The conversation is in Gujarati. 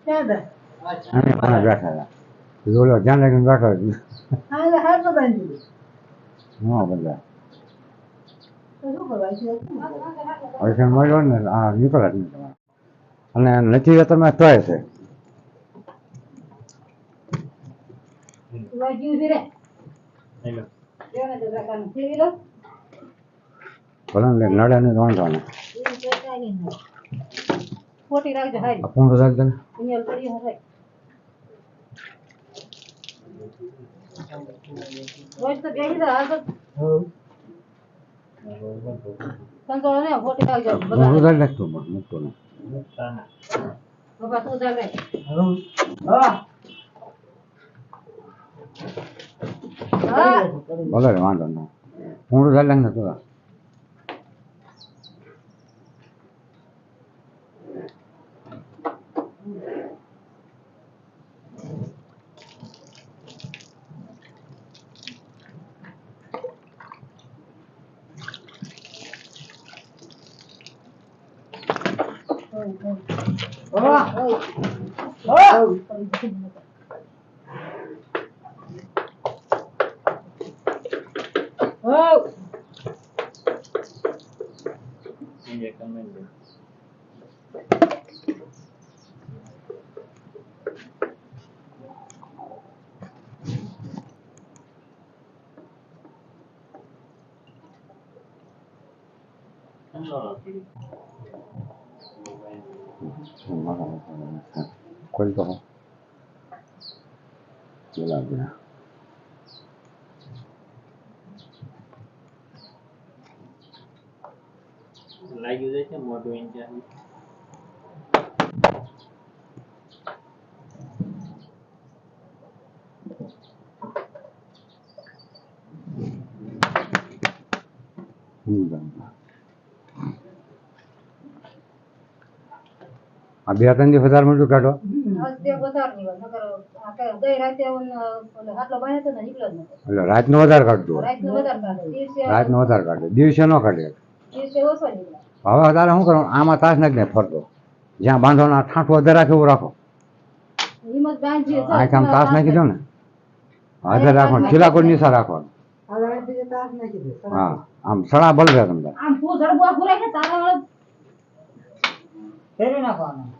ક્યાં દે અને કોણ બેઠા હતા જોલો ધ્યાન રાખીને બેઠો હા હાર તો બાંધી હા બધા તો શું કરવાય છે હવે મળ્યો ને આ નીકળે જ નહીં તમારે અને નથી તમે તોય છે વાગ્યું છે રે હેલો કેને તો પ્રકાર થી લો ભલે ને નડે ને વાંધો ને ખોટી રાખજો હાઈ ફોન તો ચાલતો ને અહીંયા પડી હશે રોજ તો બેહી જા હાલ તો સંતોળ ને ખોટી રાખજો ફોન તો ચાલતો મૂકતો ને બાબા તું ચાલ રે હા ભલે ને વાંધો ને ફોન તો ચાલતો ને તો કોઈ તો બોલા લાગ્યું જાય છે મોટું ઇન્ડિયા આ બે ત્રણ દિવસ વધારે મળતું કાઢો એટલે રાતનો વધારે કાઢતું રાતનો વધારે કાઢે દિવસે ન કાઢે હવે તારે શું કરવાનું આમાં તાસ નાખી ને ફરતો જ્યાં બાંધવાનો ઠાઠું વધારે રાખે એવું રાખો આમ તાસ નાખી દો ને હાજર રાખવાનું ખીલાકોટ નિશા રાખવાનું હા આમ સડા બળવે તમને નાખવાના